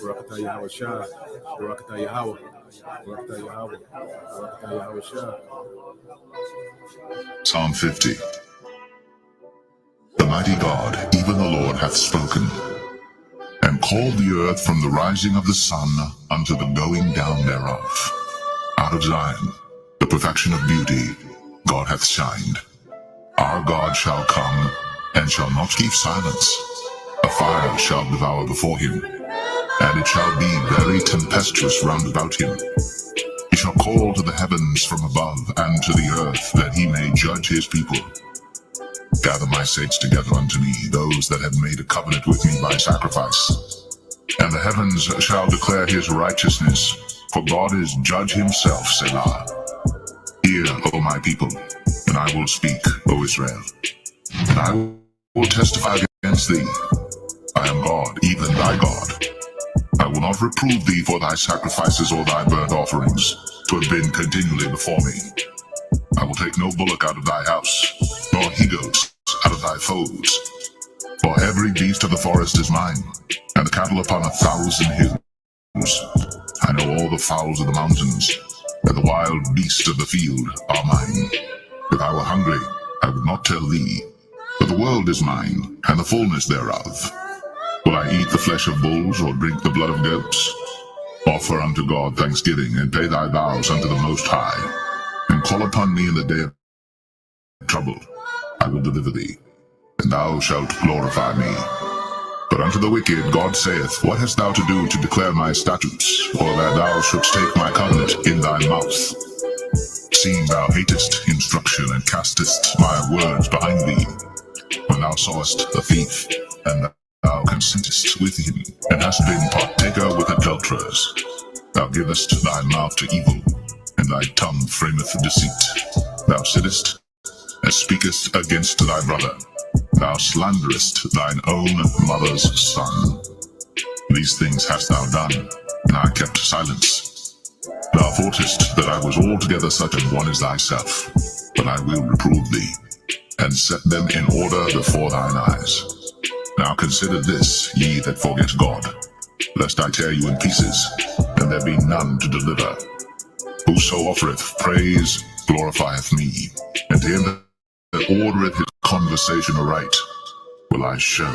Barakatah Yahweh Shah, Barakatah Yahweh, Barakatah Yahweh, Barakatah Yahweh Shah. Psalm 50. The mighty God, even the Lord, hath spoken, and called the earth from the rising of the sun unto the going down thereof. Out of Zion, the perfection of beauty, God hath shined. Our God shall come, and shall not keep silence. A fire shall devour before him, and it shall be very tempestuous round about him. He shall call to the heavens from above, and to the earth, that he may judge his people. Gather my saints together unto me, those that have made a covenant with me by sacrifice. And the heavens shall declare his righteousness, for God is judge himself, Selah. Hear, O my people, and I will speak, O Israel. And I will testify against thee. I am God, even thy God. I will not reprove thee for thy sacrifices or thy burnt offerings, to have been continually before me. I will take no bullock out of thy house, nor he-goats out of thy folds. For every beast of the forest is mine, and the cattle upon 1,000 hills. I know all the fowls of the mountains, and the wild beasts of the field are mine. If I were hungry, I would not tell thee, but the world is mine, and the fullness thereof. Will I eat the flesh of bulls, or drink the blood of goats? Offer unto God thanksgiving, and pay thy vows unto the Most High, and call upon me in the day of trouble. I will deliver thee, and thou shalt glorify me. But unto the wicked God saith, What hast thou to do to declare my statutes, or that thou shouldst take my covenant in thy mouth? Seeing thou hatest instruction, and castest my words behind thee, when thou sawest a thief, and thou consentest with him, and hast been partaker with adulterers. Thou givest thy mouth to evil, and thy tongue frameth deceit. Thou sittest and speakest against thy brother. Thou slanderest thine own mother's son. These things hast thou done, and I kept silence. Thou thoughtest that I was altogether such an one as thyself, but I will reprove thee, and set them in order before thine eyes. Now consider this, ye that forget God, lest I tear you in pieces, and there be none to deliver. Whoso offereth praise glorifieth me, and to him that ordereth his conversation aright will I show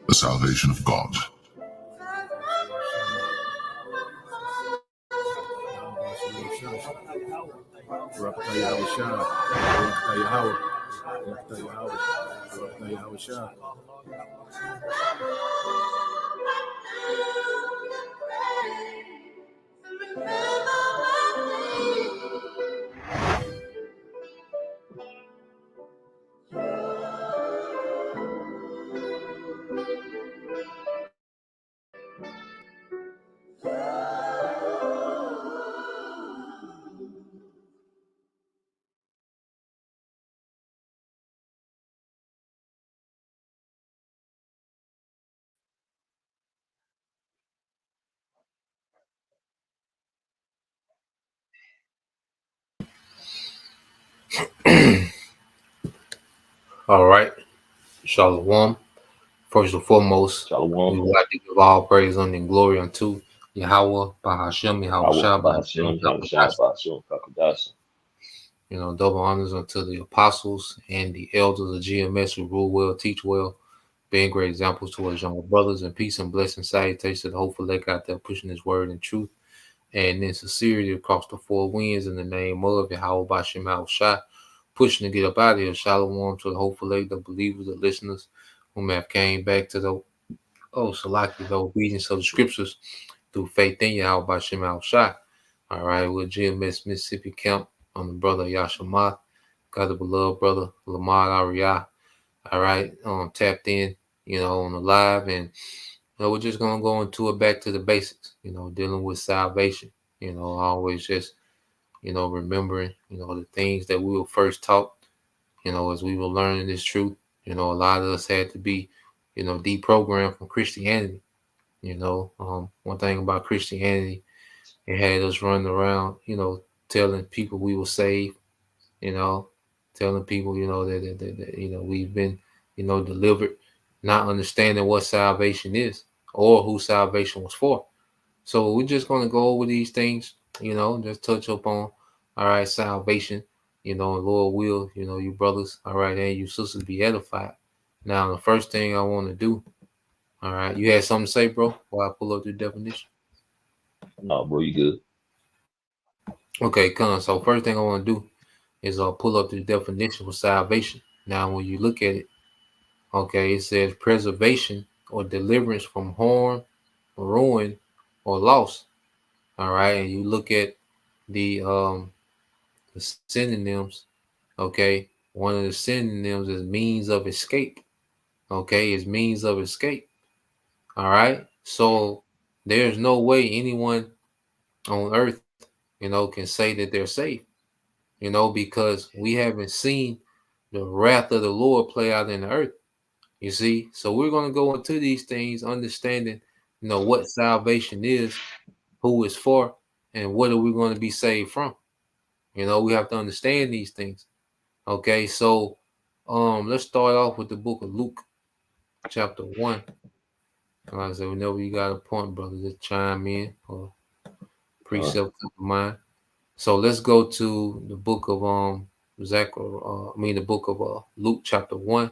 the salvation of God. Barakatah Yahweh Shah, Barakatah Yahweh, Barakatah Yahweh, Barakatah Yahweh Shah. All right. Shalom. First and foremost, Shalom. we would like to give all praise and glory unto Yahweh, Bahashem, Yahweh Shah, Bahashem, Bahashem, Bahashem, Kakadash. You know, double honors unto the apostles and the elders of GMS who rule well, teach well, being great examples to us younger brothers, and peace and blessing salutations to the hopeful lake out there pushing his word and truth and in sincerity across the four winds in the name of Yahweh Bashem Al Shah, pushing to get up out of here. Shalom to the hopeful lake, the believers, the listeners who may have came back to the Salaki, the obedience of the scriptures through faith in Yahweh Bashem Al Shah. All right, we're GMS Mississippi Camp on the brother Yashamath, got the beloved brother Lamar Ariyah. All right, tapped in, on the live, and we're just gonna go into it back to the basics, dealing with salvation, always just, remembering, the things that we were first taught, as we were learning this truth. A lot of us had to be, deprogrammed from Christianity. One thing about Christianity, it had us running around, telling people we were saved, telling people, that we've been, delivered, not understanding what salvation is or who salvation was for. So we're just going to go over these things, just touch upon, all right, salvation, Lord will, you brothers, all right, and you sisters be edified. Now, the first thing I want to do, all right, you had something to say, bro, while I pull up the definition? No, bro, you good. Okay, come. So first thing I want to do is pull up the definition for salvation. Now, when you look at it, okay, it says preservation or deliverance from harm, ruin, or loss. All right, and you look at the synonyms. Okay, one of the synonyms is means of escape. Okay, is means of escape. All right, so there's no way anyone on earth, can say that they're safe. Because we haven't seen the wrath of the Lord play out in the earth. You see, so we're going to go into these things, understanding, what salvation is, who it's for, and what are we going to be saved from. We have to understand these things. Okay, so let's start off with the book of Luke, chapter 1. Like I said, whenever you got a point, brother, just chime in or precept come to mind. So let's go to the book of the book of Luke, chapter 1,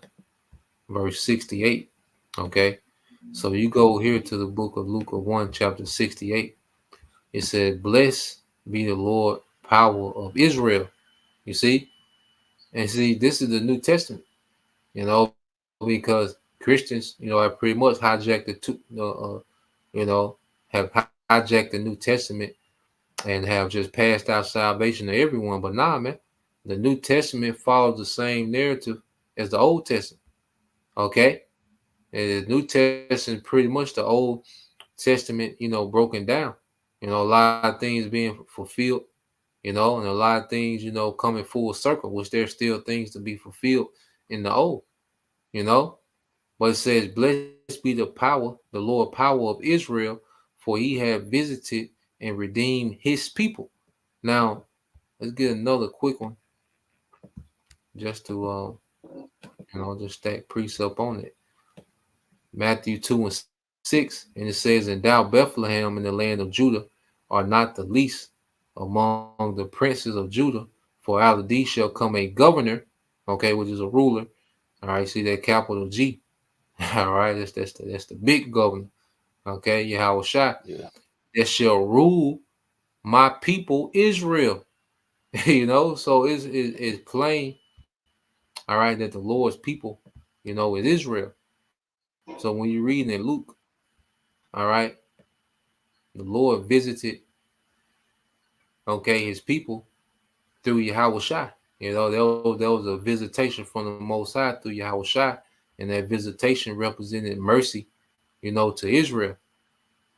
verse 68. Okay, so you go here to the book of Luke of 1, chapter 68. It said, "Blessed be the Lord, power of Israel." You see, and see, this is the New Testament. Because Christians, have pretty much hijacked have hijacked the New Testament and have just passed out salvation to everyone. But nah, man, the New Testament follows the same narrative as the Old Testament. Okay, and the New Testament pretty much the Old Testament, broken down. A lot of things being fulfilled, and a lot of things, coming full circle, which there's still things to be fulfilled in the old, But it says, "Blessed be the Lord power of Israel, for he have visited and redeemed his people." Now, let's get another quick one, just to just stack precept on it. Matthew 2:6, and it says, "And thou, Bethlehem, in the land of Judah, are not the least among the princes of Judah, for out of thee shall come a governor," okay, which is a ruler. All right, see that capital G. All right, that's the big governor. Okay, Yahweh Shai. Yeah. That shall rule my people Israel. So it's plain, all right, that the Lord's people, is Israel. So when you're reading in Luke, all right, the Lord visited, okay, his people through Yahweh Shai. There was a visitation from the Most High through Yahweh Shai, and that visitation represented mercy, to Israel.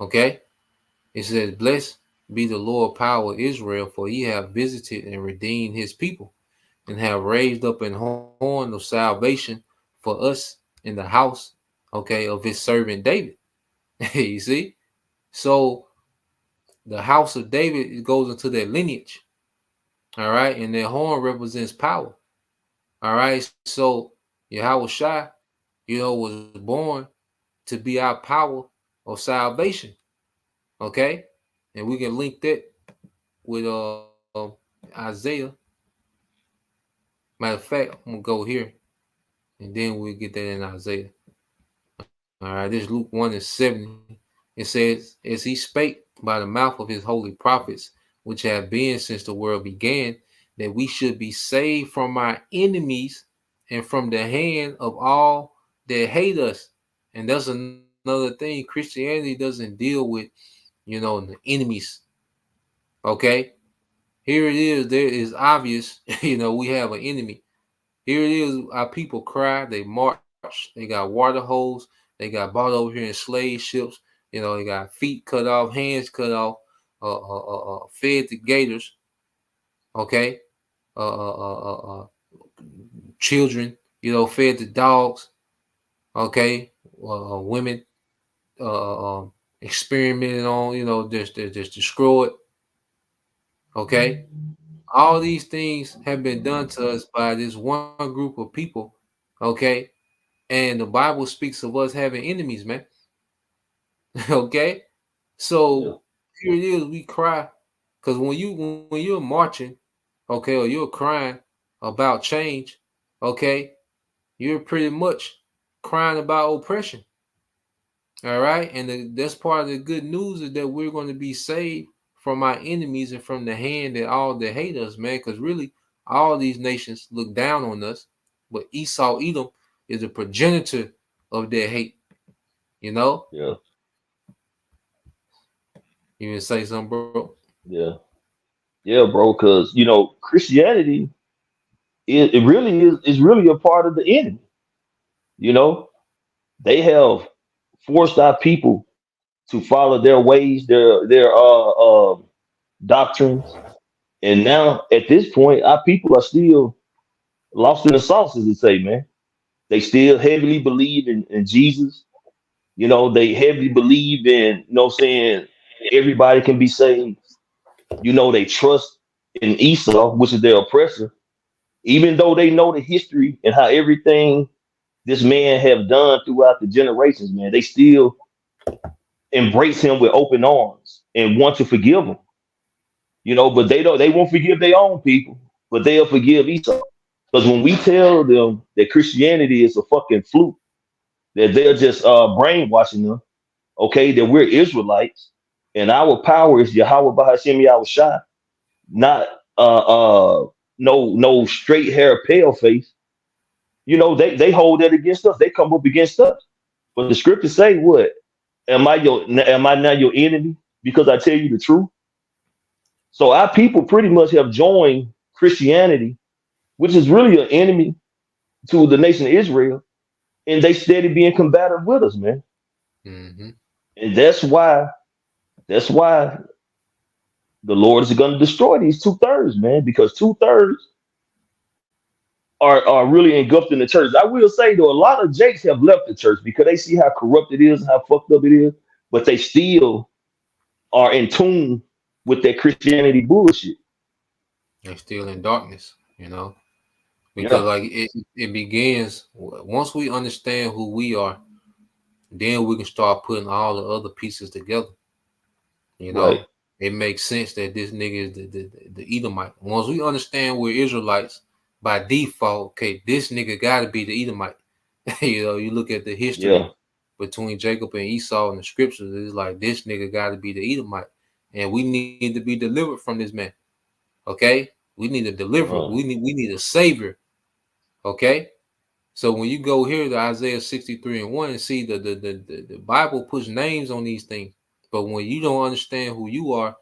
Okay, it says, "Blessed be the Lord power of Israel, for he have visited and redeemed his people, and have raised up an horn of salvation for us in the house, okay, of his servant David." You see, so the house of David, it goes into their lineage, all right, and their horn represents power, all right. So Yahweh Shai, was born to be our power of salvation, okay, and we can link that with Isaiah. Matter of fact, I'm gonna go here, and then we'll get that in Isaiah. All right, this is Luke 1:7. It says, "As he spake by the mouth of his holy prophets, which have been since the world began, that we should be saved from our enemies and from the hand of all that hate us." And that's another thing. Christianity doesn't deal with, the enemies. Okay, here it is. There is obvious, we have an enemy. Here it is. Our people cry. They march. They got water holes. They got bought over here in slave ships. They got feet cut off, hands cut off, fed to gators. Okay, children, fed to dogs. Okay, women, experimented on. Just destroyed. Okay, All these things have been done to us by this one group of people, okay? And the Bible speaks of us having enemies, man. Okay? Yeah. So here it is, we cry. Because when you're marching, okay, or you're crying about change, okay, you're pretty much crying about oppression. All right. And that's part of the good news is that we're going to be saved from our enemies and from the hand that all that hate us, man. Because really, all these nations look down on us. But Esau, Edom, is a progenitor of their hate. You know? Yeah. You even say something, bro? Yeah. Yeah, bro. Because Christianity it really is really a part of the enemy. You know, they have forced our people to follow their ways, their doctrines, and now at this point, our people are still lost in the sauce, as they say, man. They still heavily believe in Jesus. They heavily believe in, saying everybody can be saved. They trust in Esau, which is their oppressor, even though they know the history and how everything this man have done throughout the generations, man. They still embrace him with open arms and want to forgive him. But they won't forgive their own people, but they'll forgive Esau. Because when we tell them that Christianity is a fucking fluke, that they're just brainwashing them, okay, that we're Israelites and our power is Yahweh Bahashim Yahushua, not no straight hair, pale face. They hold that against us. They come up against us. But the scriptures say what? Am I now your enemy because I tell you the truth? So our people pretty much have joined Christianity, which is really an enemy to the nation of Israel, and they steady being combative with us, man. Mm-hmm. And that's why the Lord is going to destroy these 2/3, man, because 2/3 are really engulfed in the church. I will say though, a lot of Jakes have left the church because they see how corrupt it is, how fucked up it is, but they still are in tune with that Christianity bullshit. They're still in darkness, because Yeah, like it begins once we understand who we are, then we can start putting all the other pieces together. right. It makes sense that this nigga is the Edomite. Once we understand we're Israelites by default, okay, this nigga got to be the Edomite. You look at the history Yeah, between Jacob and Esau in the scriptures, it's like this nigga got to be the Edomite, and we need to be delivered from this man. Okay, we need a deliverer. uh-huh. We need a savior. Okay, so when you go here to Isaiah 63:1 and see the Bible puts names on these things, but when you don't understand who you are,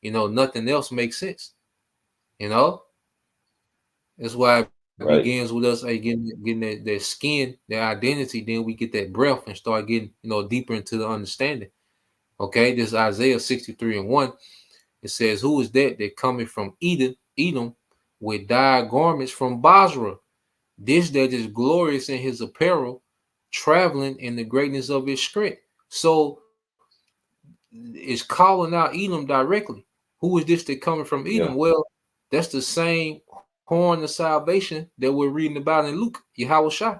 nothing else makes sense. That's why it Right. begins with us getting that skin, their identity. Then we get that breath and start getting deeper into the understanding. Okay, this Isaiah 63:1. It says, "Who is that coming from Edom, with dyed garments from Basra? This that is glorious in his apparel, traveling in the greatness of his strength." So it's calling out Edom directly. Who is this that coming from Yeah. Edom? Well, that's the same horn of salvation that we're reading about in Luke, Yahweh Shai.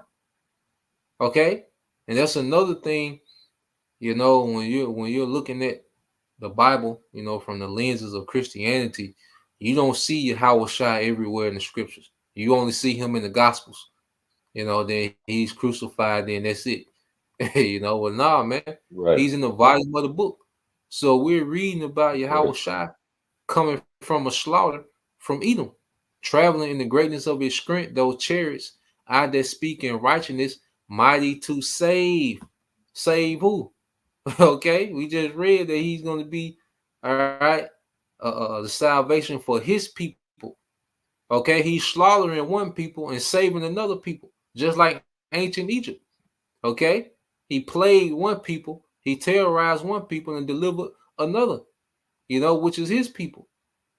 Okay, and that's another thing. When you're looking at the Bible, from the lenses of Christianity, you don't see Yahweh Shai everywhere in the scriptures. You only see him in the Gospels. Then he's crucified, then that's it. Well, nah, man, Right. he's in the volume of the book. So we're reading about Yahweh Right. Shai coming from a slaughter from Edom, traveling in the greatness of his strength, those chariots, I that speak in righteousness, mighty to save. Save who? Okay, we just read that he's going to be, all right, the salvation for his people. Okay, he's slaughtering one people and saving another people, just like ancient Egypt. Okay, he plagued one people, he terrorized one people and delivered another, which is his people.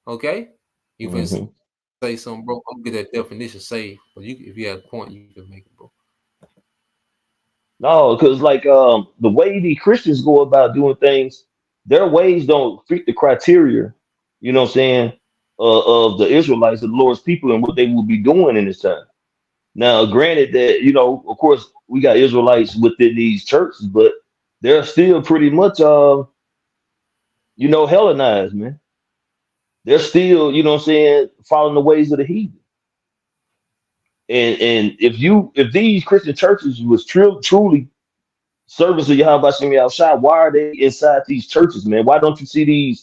Okay, you can Hmm. say something, bro. I'm gonna get that definition saved, but if you have a point, you can make it, bro. No, because like the way the Christians go about doing things, their ways don't fit the criteria, you know what I'm saying, of the Israelites, of the Lord's people, and what they will be doing in this time. Now, granted that, of course, we got Israelites within these churches, but they're still pretty much, Hellenized, man. They're still, what I'm saying, following the ways of the heathen. And if these Christian churches was truly service of Yahweh Shem Yahushua, why are they inside these churches, man? Why don't you see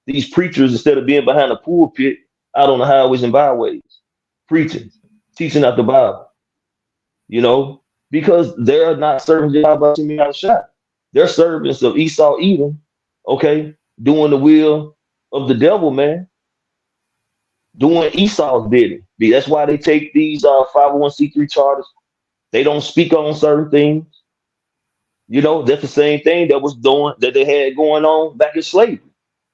these preachers, instead of being behind the pulpit, out on the highways and byways, preaching, teaching out the Bible? Because they're not serving Yahweh Shem Yahushua. They're servants of Esau Edom, okay, doing the will of the devil, man, doing Esau's bidding. That's why they take these 501c3 charters. They don't speak on certain things. That's the same thing that they had going on back in slavery.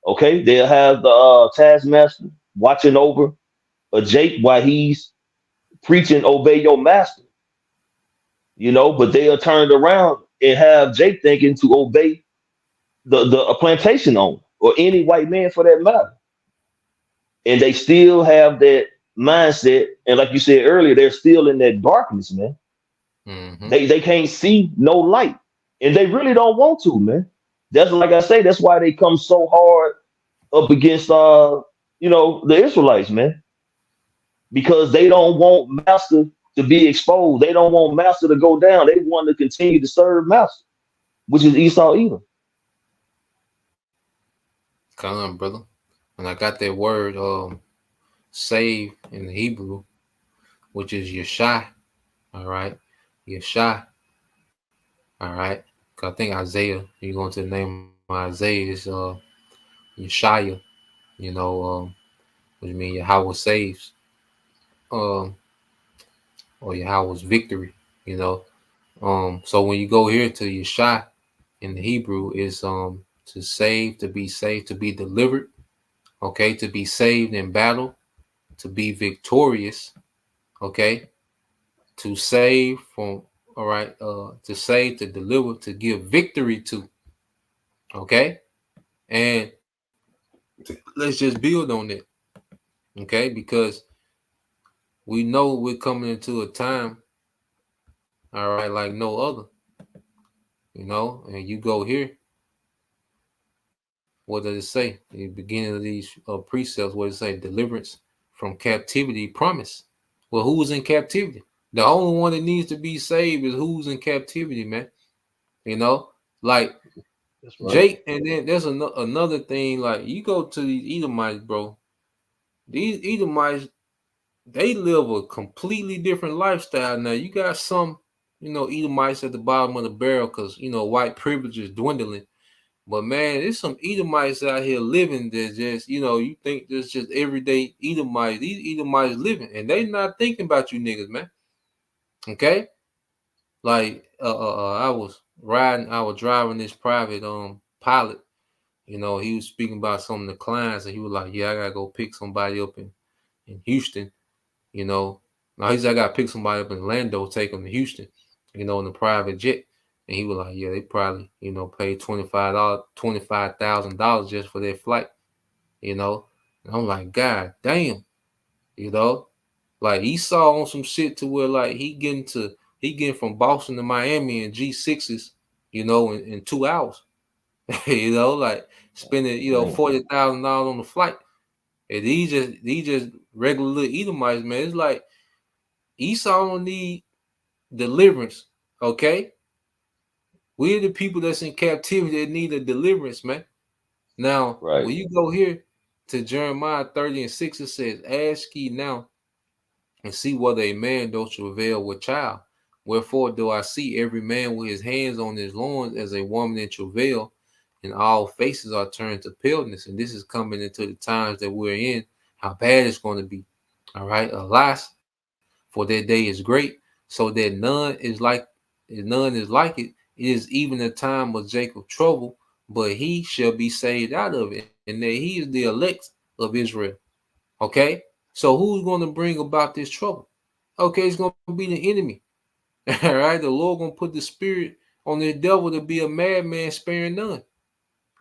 Okay, they'll have the taskmaster watching over Jake while he's preaching, obey your master. But they are turned around and have Jake thinking to obey a plantation owner or any white man for that matter. And they still have that mindset. And like you said earlier, they're still in that darkness, man. Mm-hmm. They can't see no light. And they really don't want to, man. That's like I say, that's why they come so hard up against the Israelites, man. Because they don't want master to be exposed. They don't want master to go down. They want to continue to serve master, which is Esau Edom. Come on, brother. And I got that word save in the Hebrew, which is Yeshai. All right. Yeshai. All right. I think Isaiah, you go into the name of Isaiah, is Yeshaya, which means Yahweh saves. Or Yahweh's victory, So when you go here to Yeshai in the Hebrew, is to save, to be saved, to be delivered, okay, to be saved in battle, to be victorious, okay, to save from, all right, to save, to deliver, to give victory to, okay, and let's just build on it, okay, because we know we're coming into a time, all right, like no other, and you go here. What does it say? In the beginning of these precepts, what does it say? Deliverance from captivity promise. Well, who's in captivity? The only one that needs to be saved is who's in captivity, man. Like That's right. Jake, and then there's another thing, like you go to these Edomites, bro. These Edomites, they live a completely different lifestyle. Now, you got some, Edomites at the bottom of the barrel because, white privilege is dwindling. But, man, there's some Edomites out here living that just, you think there's just everyday Edomites. These Edomites living, and they not thinking about you niggas, man. Okay? Like, I was driving this private pilot. He was speaking about some of the clients, and he was like, yeah, I got to go pick somebody up in Houston. Now he said, I got to pick somebody up in Orlando, take them to Houston, in the private jet. And he was like, yeah, they probably, paid $25,000 just for their flight, And I'm like, God damn, like Esau on some shit to where like he getting from Boston to Miami in G6s, in 2 hours, like spending, $40,000 on the flight. And these just regular little Edomites, man. It's like Esau don't need deliverance, okay? We're the people that's in captivity that need a deliverance, man. Now, right. When you go here to Jeremiah 30:6, it says, ask ye now and see whether a man doth travail with child. Wherefore do I see every man with his hands on his loins as a woman in travail, and all faces are turned to paleness. And this is coming into the times that we're in, how bad it's going to be. All right. Alas, for that day is great, so that none is like it. It is even a time of Jacob's trouble, but he shall be saved out of it, and that he is the elect of Israel. Okay. So who's going to bring about this trouble? Okay, it's going to be the enemy. All right. The Lord going to put the spirit on the devil to be a madman, sparing none.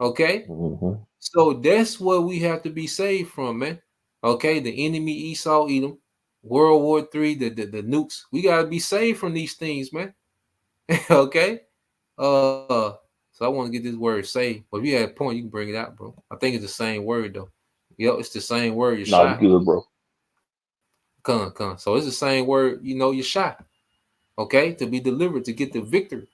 Okay. Mm-hmm. So that's what we have to be saved from, man. Okay, the enemy Esau, Edom, World War III, the nukes. We gotta be saved from these things, man. Okay. So I want to get this word saved. But if you had a point, you can bring it out, bro. I think it's the same word though. Yep, it's the same word. You're No, you shy. good, bro. Come. So it's the same word. You're shy. Okay, to be delivered, to get the victory.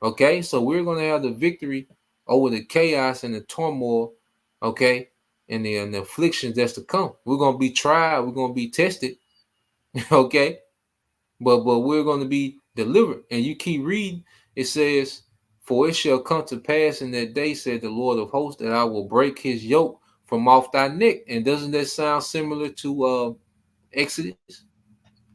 Okay, so we're gonna have the victory over the chaos and the turmoil. Okay, and the afflictions that's to come. We're gonna be tried. We're gonna be tested. Okay, but we're gonna be delivered. And you keep reading. It says, "For it shall come to pass in that day," said the Lord of hosts, "that I will break his yoke from off thy neck." And doesn't that sound similar to Exodus?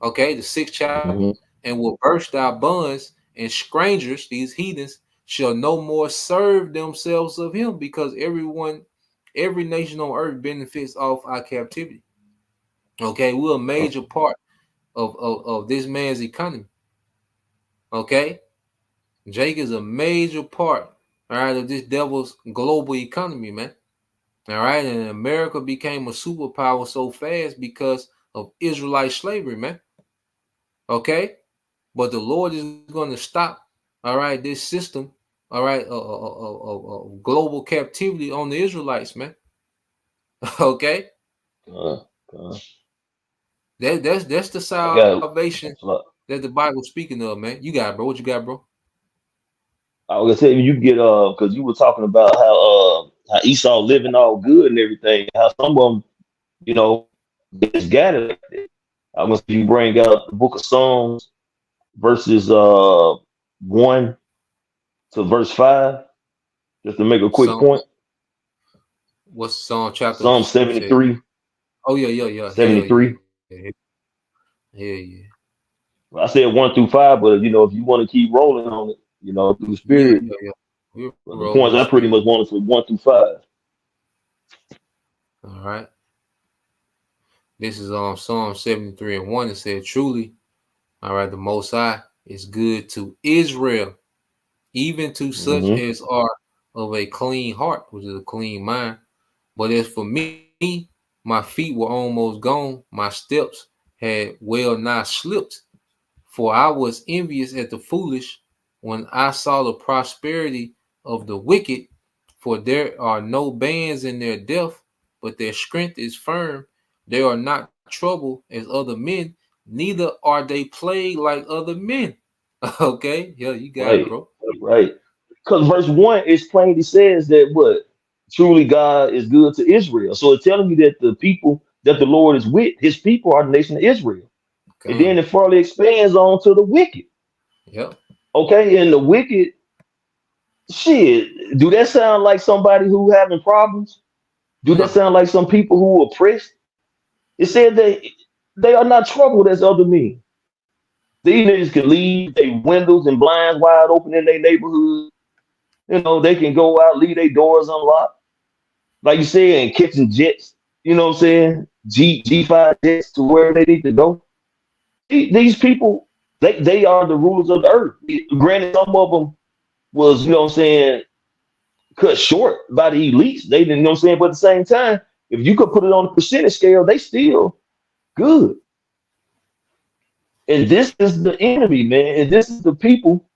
Okay, the 6th chapter. Mm-hmm. "And will burst thy bonds, and strangers," these heathens, "shall no more serve themselves of him," because every nation on earth benefits off our captivity. Okay, we're a major part of this man's economy. Okay, Jake is a major part, all right, of this devil's global economy, man. All right, and America became a superpower so fast because of Israelite slavery, man. Okay, but the Lord is going to stop, all right, this system, all right, global captivity on the Israelites, man. Okay, Uh, that's the I got. salvation that the Bible's speaking of, man. You got it, bro. What you got, bro? I was gonna say you get because you were talking about how Esau living all good and everything. How some of them, just got it like that. I was you bring out the book of Psalms verses 1 to verse 5, just to make a quick Psalm, point. what's Psalm chapter? Psalm You said? 73. Oh yeah. 73. Yeah. I said 1 through 5, but if you want to keep rolling on it, through the spirit. We're But the rolling points the I pretty spirit. much wanted from 1 through 5. All right. This is Psalm 73 and 1. It said, "Truly, all right, the Most High is good to Israel, even to such Mm-hmm. as are of a clean heart," which is a clean mind. "But as for me, my feet were almost gone. My steps had well nigh slipped. For I was envious at the foolish when I saw the prosperity of the wicked. For there are no bands in their death, but their strength is firm. They are not troubled as other men, neither are they plagued like other men." Okay, yeah, you got it, Right. bro. Right. Because verse 1 is plainly says that what? Truly God is good to Israel. So it's telling you that the people that the Lord is with, his people are the nation of Israel. And then Come. it further expands on to the wicked. Yep. Okay, and the wicked, shit, do that sound like somebody who having problems? Do that sound like some people who are oppressed? It said they are not troubled as other men. These niggas can leave their windows and blinds wide open in their neighborhood. They can go out, leave their doors unlocked. Like you said, and catching jets, you know what I'm saying? G5 jets to where they need to go. These people, they are the rulers of the earth. Granted, some of them was, what I'm saying, cut short by the elites. They didn't, what I'm saying, but at the same time, if you could put it on the percentage scale, they still good. And this is the enemy, man. And this is the people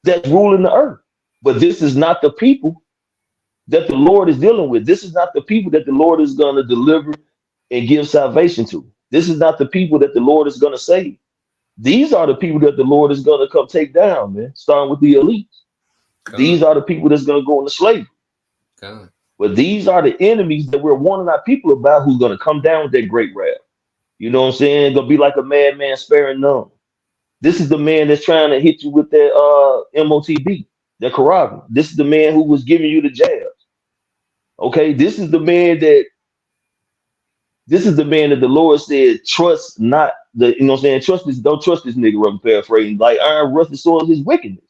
that's ruling the earth. But this is not the people that the Lord is dealing with. This is not the people that the Lord is going to deliver and give salvation to. This is not the people that the Lord is going to save. These are the people that the Lord is going to come take down, man, starting with the elites. These are the people that's going to go into slavery. But these are the enemies that we're warning our people about, who's going to come down with that great wrath. You know what I'm saying? Going to be like a madman sparing none. This is the man that's trying to hit you with that MOTB, that Carrabba. This is the man who was giving you the jabs. Okay, this is the man that the Lord said, trust not the, you know what I'm saying? Don't trust this nigga, I'm paraphrasing. Like iron rusted soils his wickedness.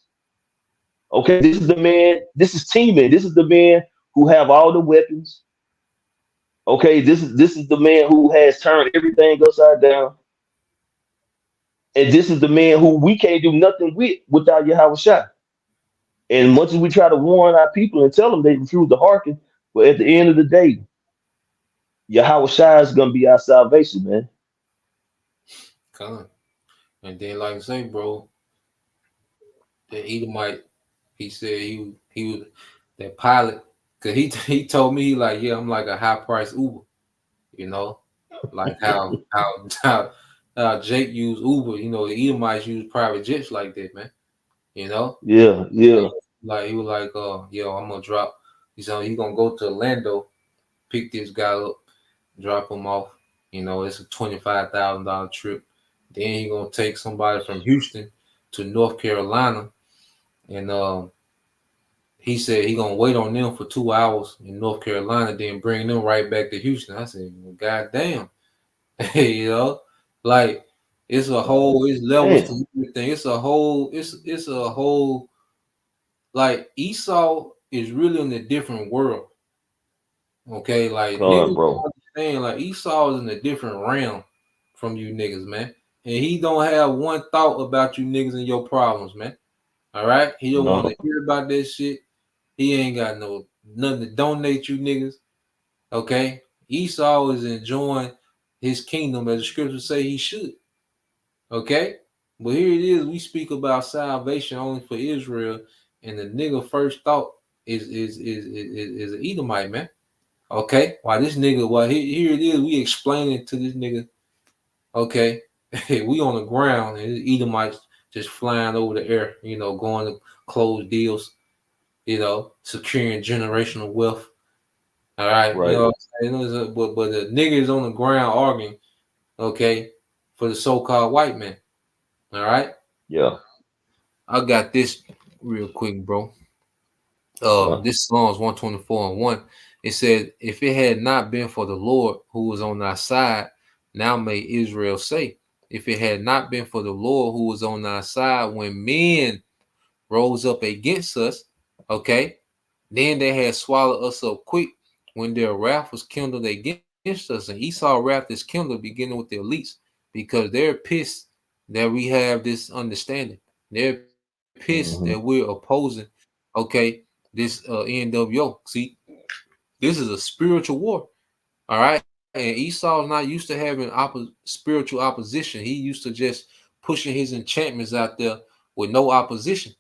Okay, this is the man, this is T-Man. This is the man who have all the weapons. Okay, this is the man who has turned everything upside down. And this is the man who we can't do nothing with without Yahweh Shai. And much as we try to warn our people and tell them, they refuse to hearken. But at the end of the day, Yahweh Shai is gonna be our salvation, man. Come. And then, like I say, bro, the Edomite, he said he was that pilot, cause he told me like, yeah, I'm like a high price Uber, you know, like how Jake used Uber, you know, the Edomites use private jets like that, man, you know. Yeah, yeah. Like he was like, yo, I'm gonna drop. He said he gonna go to Orlando, pick this guy up, drop him off. You know, it's a $25,000 trip. Then he gonna take somebody from Houston to North Carolina, and he said he gonna wait on them for 2 hours in North Carolina, then bring them right back to Houston. I said, well, God damn, you know, like it's levels Damn. to everything. It's a whole like Esau is really in a different world. Okay, like Come on, niggas bro. don't understand, like Esau is in a different realm from you niggas, man. And he don't have one thought about you niggas and your problems, man. All right, he don't want No. to hear about that shit. He ain't got nothing to donate you niggas. Okay, Esau is enjoying his kingdom as the scriptures say he should. Okay, but here it is. We speak about salvation only for Israel, and the nigga first thought is an Edomite, man. Okay, why this nigga? Well, here it is. We explaining to this nigga. Okay, we on the ground and this Edomites just flying over the air. You know, going to close deals. You know, securing generational wealth. All right, Right. you know, but the nigga is on the ground arguing. Okay, for the so-called white man. All right, Yeah. I got this real quick, bro. Uh, This Psalms 124:1. It said, if it had not been for the Lord who was on our side, now may Israel say, if it had not been for the Lord who was on our side when men rose up against us, okay, then they had swallowed us up quick when their wrath was kindled against us. And Esau's wrath is kindled beginning with the elites because they're pissed that we have this understanding. They're pissed mhm. that we're opposing, okay, this NWO. See, this is a spiritual war. All right. And Esau's not used to having spiritual opposition. He used to just pushing his enchantments out there with no opposition.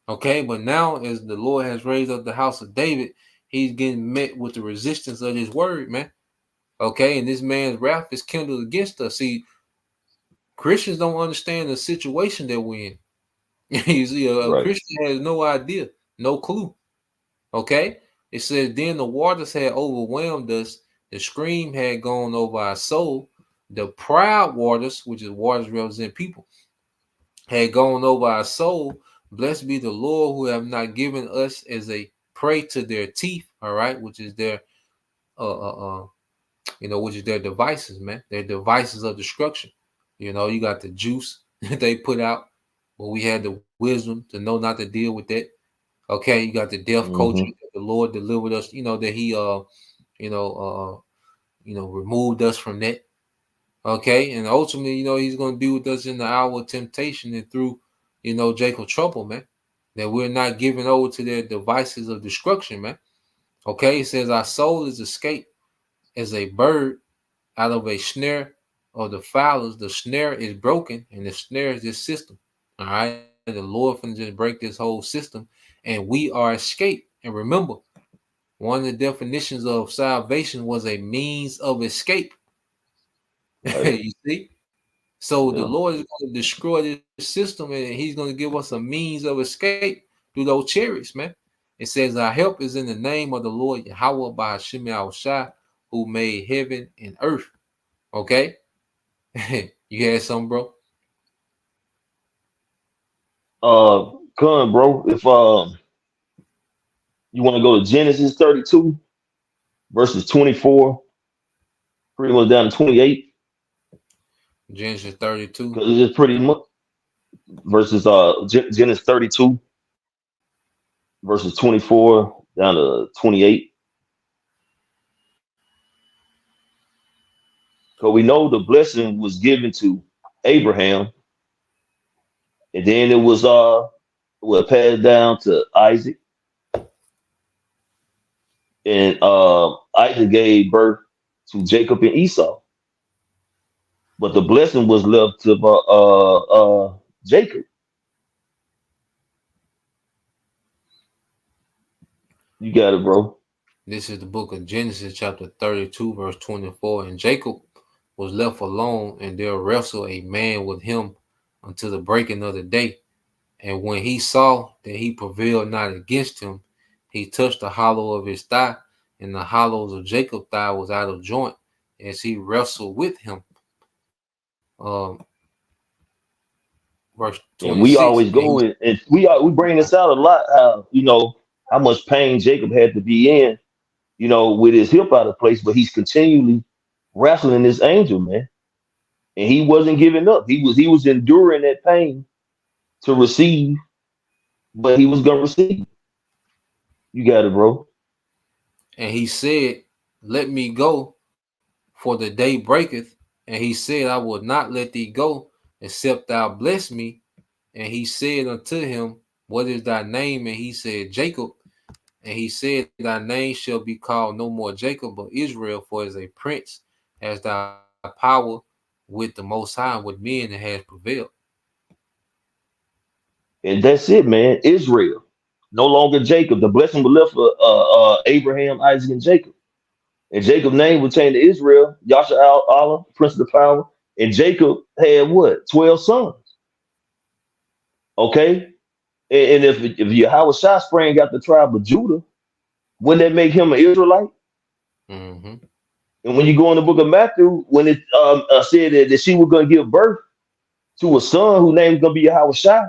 Okay. But now, as the Lord has raised up the house of David, he's getting met with the resistance of his word, man. Okay. And this man's wrath is kindled against us. See, Christians don't understand the situation that we're in. You see, a Right. Christian has no idea, no clue. Okay. It says, then the waters had overwhelmed us, the stream had gone over our soul, the proud waters, which is waters represent people, had gone over our soul. Blessed be the Lord who have not given us as a prey to their teeth, all right, which is their which is their devices, man. Their devices of destruction. You know, you got the juice that they put out, but we had the wisdom to know not to deal with that. Okay, you got the death culture Mhm. that the Lord delivered us, you know, that he removed us from that. Okay, and ultimately, you know, he's gonna be with us in the hour of temptation and through, you know, Jacob trouble, man. That we're not giving over to their devices of destruction, man. Okay, it says our soul is escaped as a bird out of a snare of the fowlers. The snare is broken, and the snare is this system. All right, the Lord can just break this whole system, and we are escaped. And remember, one of the definitions of salvation was a means of escape. Right. You see? So the Yeah. Lord is going to destroy this system and he's going to give us a means of escape through those chariots, man. It says, our help is in the name of the Lord Yahweh by Hashem Shai, who made heaven and earth. Okay? You had something, bro? Come on, bro. If you want to go to Genesis 32, verses 24, pretty much down to 28, Genesis 32. because it's just pretty much verses Genesis 32, verses 24 down to 28. Because we know the blessing was given to Abraham, and then it was passed down to Isaac, and Isaac gave birth to Jacob and Esau, but the blessing was left to Jacob. You got it, bro. This is the book of Genesis, chapter 32, verse 24. And Jacob was left alone, and there wrestled a man with him until the breaking of the day. And when he saw that he prevailed not against him, he touched the hollow of his thigh, and the hollows of Jacob's thigh was out of joint as he wrestled with him. Verse 26. And we always go and we bring this out a lot. How much pain Jacob had to be in, with his hip out of place, but he's continually wrestling this angel, man, and he wasn't giving up. He was enduring that pain to receive, but he was gonna receive. You got it, bro. And he said, "Let me go, for the day breaketh." And he said, "I will not let thee go, except thou bless me." And he said unto him, "What is thy name?" And he said, "Jacob." And he said, "Thy name shall be called no more Jacob, but Israel, for as a prince has thy power with the Most High, with men, and has prevailed." And that's it, man. Israel, no longer Jacob. The blessing was left for Abraham, Isaac, and Jacob. And Jacob's name was changed to Israel, Yasha Allah, Prince of the Power. And Jacob had what? 12 sons. Okay? And if Yahweh Shah sprang out the tribe of Judah, wouldn't that make him an Israelite? Mm-hmm. And when you go in the book of Matthew, when it said that she was going to give birth to a son whose name is going to be Yahweh Shah,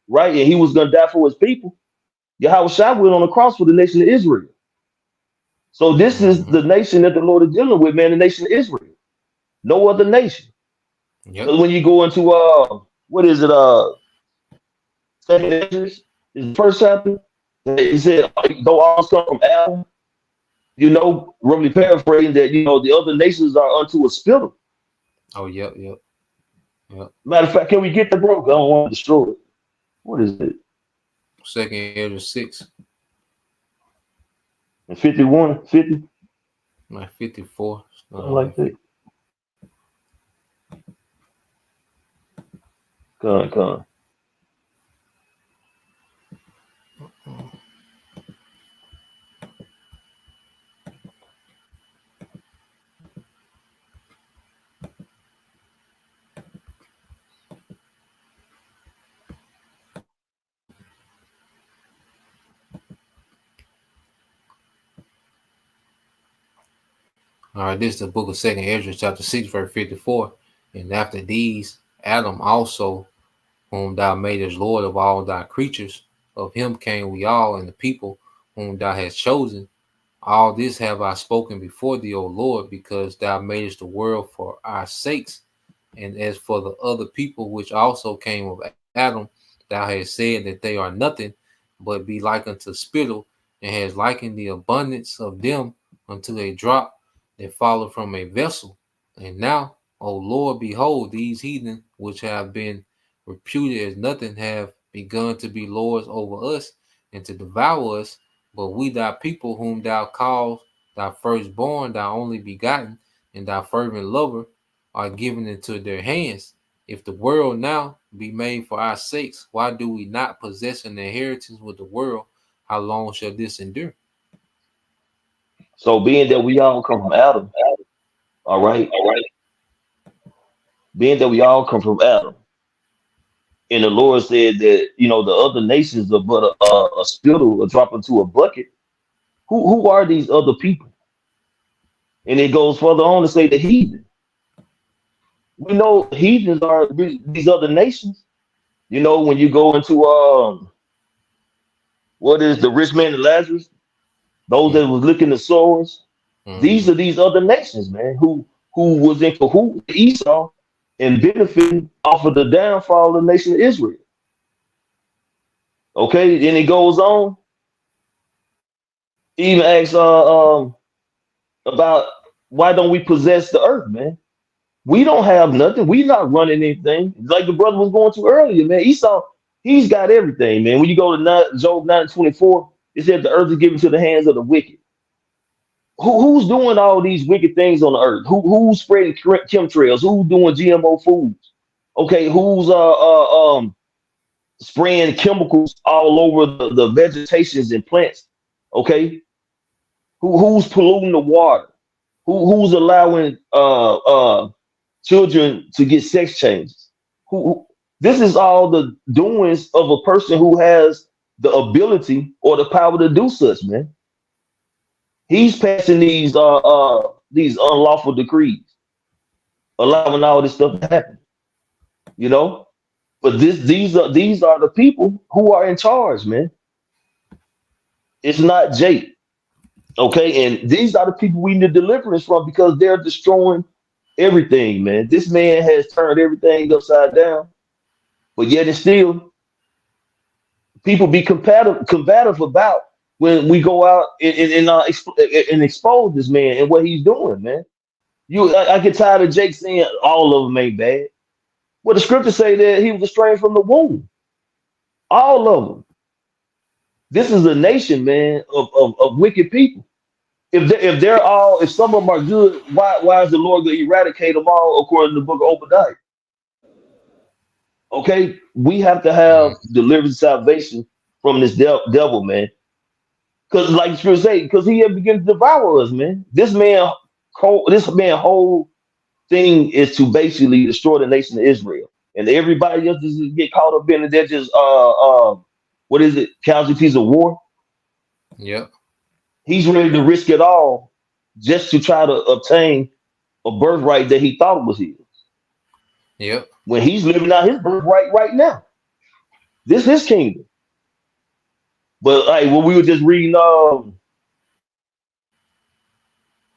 right? And he was going to die for his people. Yahweh Shah went on the cross for the nation of Israel. So this is the nation that the Lord is dealing with, man, the nation of Israel. No other nation. Yep. When you go into what is it? Second Ezra's is the first chapter. He said, though all come from Adam, roughly paraphrasing that, the other nations are unto a spittle. Oh, yep. Matter of fact, can we get the broke? I don't want to destroy it. What is it? Second Ezra 6. And 51, 50? Like 54. Something like that. Come on. All right, this is the book of Second Ezra, chapter 6, verse 54. And after these, Adam also, whom thou madest Lord of all thy creatures, of him came we all, and the people whom thou hast chosen. All this have I spoken before thee, O Lord, because thou madest the world for our sakes. And as for the other people which also came of Adam, thou hast said that they are nothing, but be like unto spittle, and hast likened the abundance of them unto a drop that followed from a vessel. And now, O Lord, behold, these heathen which have been reputed as nothing have begun to be lords over us and to devour us. But we, thy people, whom thou callest thy firstborn, thy only begotten, and thy fervent lover, are given into their hands. If the world now be made for our sakes, why do we not possess an inheritance with the world? How long shall this endure? So being that we all come from Adam, all right. Being that we all come from Adam, and the Lord said that the other nations are but a spittle, a drop into a bucket. Who are these other people? And it goes further on to say the heathen. We know heathens are these other nations. When you go into what is the rich man and Lazarus? Those that was looking at swords. These are these other nations, man, who was in cahoots with Esau and benefiting off of the downfall of the nation of Israel. Okay, then it goes on. Even asks about why don't we possess the earth, man? We don't have nothing. We not running anything. Like the brother was going to earlier, man. Esau, he's got everything, man. When you go to Job 9:24, it said the earth is given to the hands of the wicked. who's doing all these wicked things on the earth? Who's spreading chemtrails? Who's doing GMO foods? Okay, who's spraying chemicals all over the vegetations and plants? Okay, who's polluting the water? Who's allowing children to get sex changes? Who this is all the doings of a person who has the ability or the power to do such, man. He's passing these unlawful decrees, allowing all this stuff to happen, you know. But these are the people who are in charge, man. It's not Jake, okay? And these are the people we need deliverance from because they're destroying everything, man. This man has turned everything upside down, but yet and still, people be combative about when we go out and expose this man and what he's doing, man. I get tired of Jake saying all of them ain't bad. Well, the scriptures say that he was estranged from the womb. All of them. This is a nation, man, of wicked people. If some of them are good, why is the Lord going to eradicate them all according to the book of Obadiah? Okay, we have to have deliverance, salvation from this devil, man. Because, like you say, because he begins to devour us, man. This man whole thing is to basically destroy the nation of Israel, and everybody else just get caught up in it. They're just what is it? Casualties of war. Yep. He's ready to risk it all just to try to obtain a birthright that he thought was his. Yep. When he's living out his birthright right now. This is his kingdom. But hey, when we were just reading what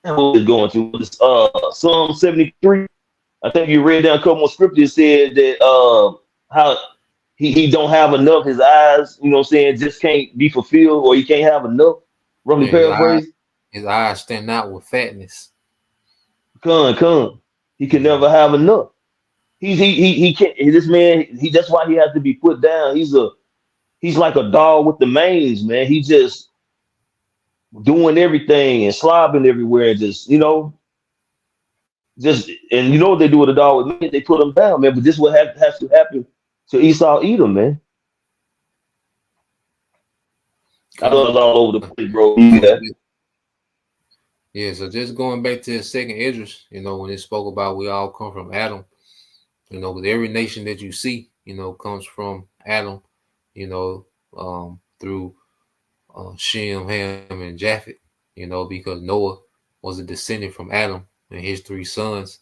was going to Psalm 73. I think you read down a couple more scriptures said that how he don't have enough, his eyes, you know what I'm saying, just can't be fulfilled, or he can't have enough. Roughly paraphrase. His eyes stand out with fatness. Come. He can never have enough. He can't. This man. That's why he has to be put down. He's like a dog with the mange, man. He just doing everything and slobbing everywhere. Just and you know what they do with a dog with me? They put him down, man. But this is what has to happen to Esau Edom, man. I know it's all over the place, bro. Yeah, so just going back to the second Esdras, when it spoke about we all come from Adam, with every nation that you see, comes from Adam, through Shem, Ham, and Japheth, because Noah was a descendant from Adam, and his three sons,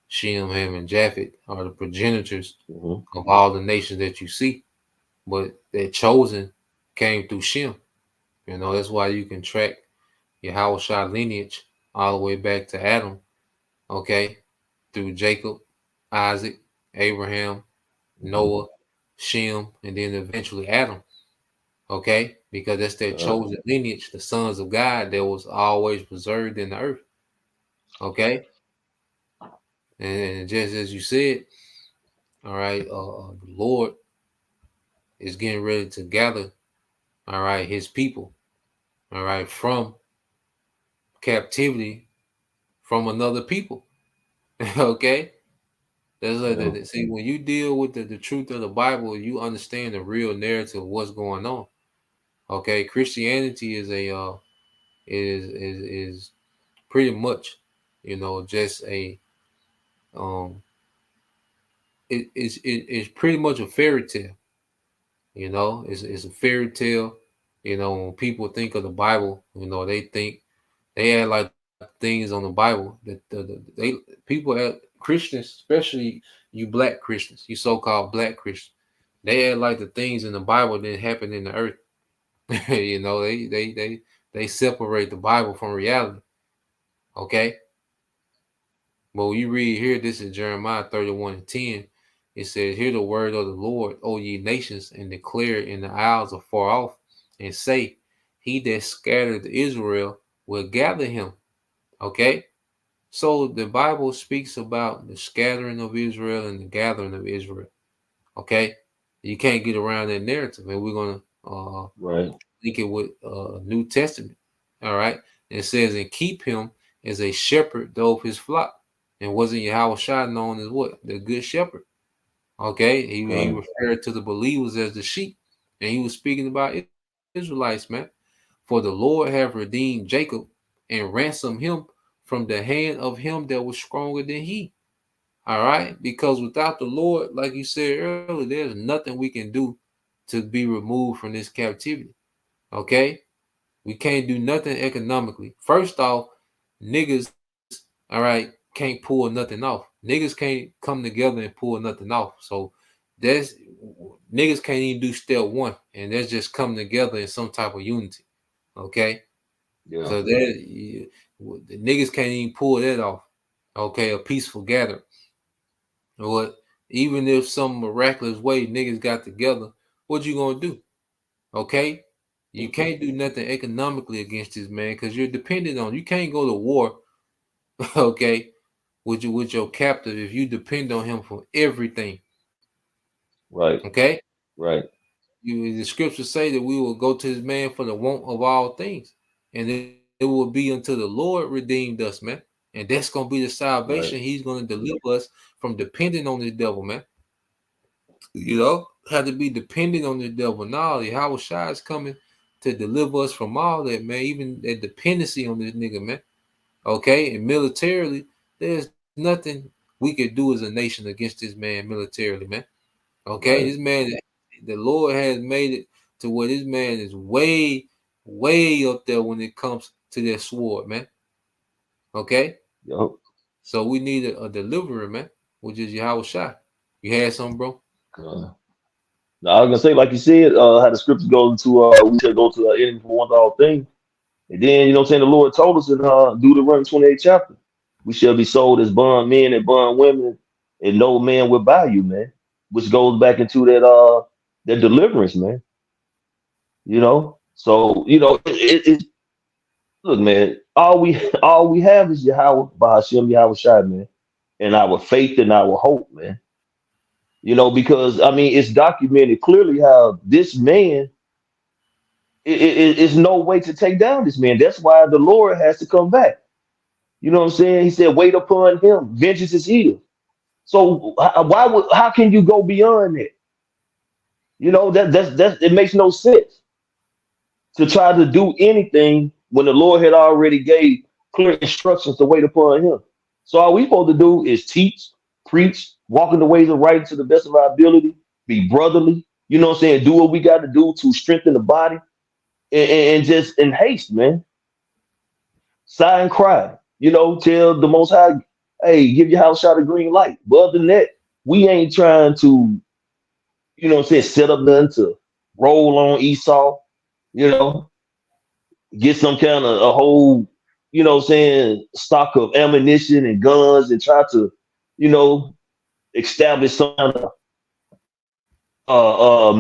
Shem, Ham, and Japheth, are the progenitors of all the nations that you see. But that chosen came through Shem. That's why you can track your Yahushua lineage all the way back to Adam, okay, through Jacob, Isaac, Abraham, Noah, Shem, and then eventually Adam, okay, because that's that chosen lineage, the sons of God that was always preserved in the earth, okay. And just as you said, all right, the Lord is getting ready to gather, all right, his people, all right, from captivity from another people. Okay. That's like see, when you deal with the truth of the Bible, you understand the real narrative of what's going on. Okay, Christianity is is pretty much, just a it's pretty much a fairy tale. It's a fairy tale. When people think of the Bible, they add like things on the Bible that people Christians, especially you black Christians, you so-called black Christians, they add like the things in the Bible that happen in the earth. They separate the Bible from reality. Okay. But when you read here, this is Jeremiah 31:10. It says, "Hear the word of the Lord, O ye nations, and declare in the isles afar off, and say, He that scattered Israel will gather him." Okay. So the Bible speaks about the scattering of Israel and the gathering of Israel. Okay. You can't get around that narrative, and we're gonna link it with New Testament. All right. It says, and keep him as a shepherd of his flock. And wasn't Yahushua known as what? The good shepherd. Okay, he referred to the believers as the sheep, and he was speaking about Israelites, man. For the Lord have redeemed Jacob and ransomed him from the hand of him that was stronger than he. All right, because without the Lord, like you said earlier, there's nothing we can do to be removed from this captivity. Okay, we can't do nothing economically. First off, niggas, all right, can't pull nothing off. Niggas can't come together and pull nothing off. So that's niggas can't even do step one, and that's just come together in some type of unity. Okay, so that the niggas can't even pull that off. Okay, a peaceful gathering. What? Even if some miraculous way niggas got together, what you gonna do? Okay, you can't do nothing economically against this man because you're dependent on. You can't go to war, okay, with your captive if you depend on him for everything. Right. Okay. Right. The scriptures say that we will go to this man for the want of all things, and it will be until the Lord redeemed us, man. And that's gonna be the salvation. Right. He's gonna deliver us from depending on the devil, man. You know, had to be dependent on the devil. Now, Yahushua is coming to deliver us from all that, man. Even that dependency on this nigga, man. Okay, and militarily, there's nothing we could do as a nation against this man militarily, man. Okay, this man, the Lord has made it to where this man is way, way up there when it comes to that sword, man. Okay, Yep. so we need a deliverer, man, which is Yahushua. You had something, bro? Now I was gonna say, like you said, how the scripture goes to we should go to the enemy for one all thing. And then, you know what I'm saying, the Lord told us in Deuteronomy 28 chapter, we shall be sold as bond men and bond women, and no man will buy you, man. Which goes back into that deliverance, man. You know, so you know, it look, man, all we have is Yahweh, Bahashem Yahweh Shai, man, and our faith and our hope, man. You know, because I mean, it's documented clearly how this man is no way to take down this man. That's why the Lord has to come back. You know what I'm saying? He said, "Wait upon him. Vengeance is his." So how can you go beyond that? You know that's it makes no sense to try to do anything when the Lord had already gave clear instructions to wait upon him. So all we supposed to do is teach, preach, walk in the ways of right to the best of our ability, be brotherly. You know what I'm saying? Do what we got to do to strengthen the body, and just in haste, man. Sigh and cry. You know, tell the Most High, hey, give your house shot a green light. But other than that, we ain't trying to, you know what I'm saying, set up nothing to roll on Esau, you know, get some kind of a whole, you know what I'm saying, stock of ammunition and guns and try to, you know, establish some kind of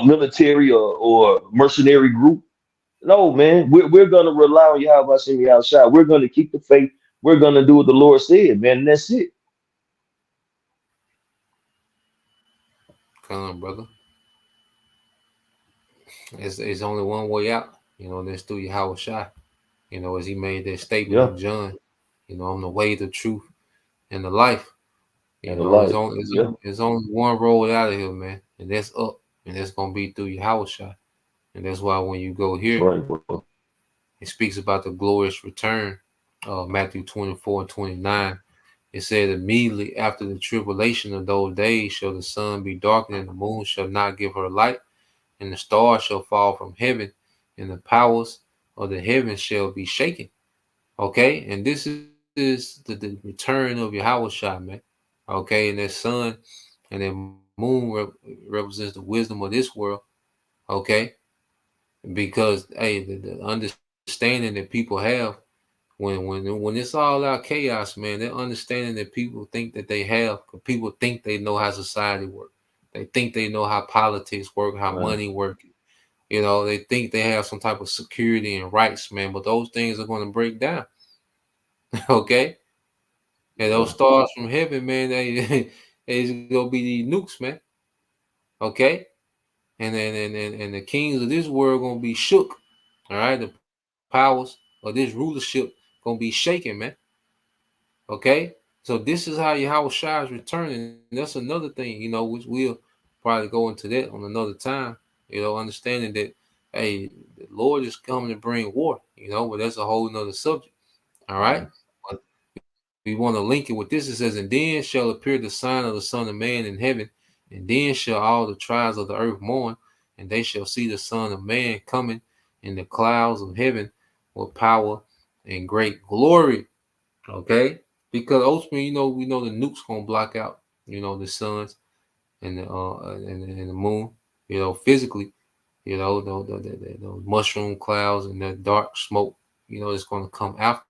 military or mercenary group. No, man, we're gonna rely on Yahweh Hashem Shai. We're gonna keep the faith. We're gonna do what the Lord said, man, and that's it. Come on, brother. It's only one way out, you know, that's through Yahushua. You know, as he made that statement Yeah, in John, you know, I'm the way, the truth, and the life. You and the know, light. Yeah, it's only one road out of here, man, and that's up, and that's gonna be through Yahushua. And that's why when you go that's here, right, bro. it speaks about the glorious return. Matthew 24 and 29. It said, immediately after the tribulation of those days shall the sun be darkened, and the moon shall not give her light, and the stars shall fall from heaven, and the powers of the heavens shall be shaken. Okay, and this is the return of Yahushua, man. Okay, and that sun and that moon represents the wisdom of this world. Okay, because hey, the understanding that people have when it's all out chaos, man, that understanding that people think that they have, people think they know how society works. They think they know how politics work, how Right. money works. You know, they think they have some type of security and rights, man, but those things are going to break down. Okay? And those Yeah. stars from heaven, man, it's gonna be these nukes, man. Okay? And then and the kings of this world gonna be shook. All right, the powers of this rulership gonna be shaken, man. Okay, so this is how Yahweh Shai is returning. That's another thing, which we'll probably go into that on another time. Understanding that, hey, the Lord is coming to bring war. But that's a whole nother subject. All right, but we want to link it with this. It says, "And then shall appear the sign of the Son of Man in heaven, and then shall all the tribes of the earth mourn, and they shall see the Son of Man coming in the clouds of heaven with power and great glory." Okay, because ultimately, we know the nukes gonna block out, the suns and the moon, physically, the mushroom clouds and the dark smoke, it's gonna come after.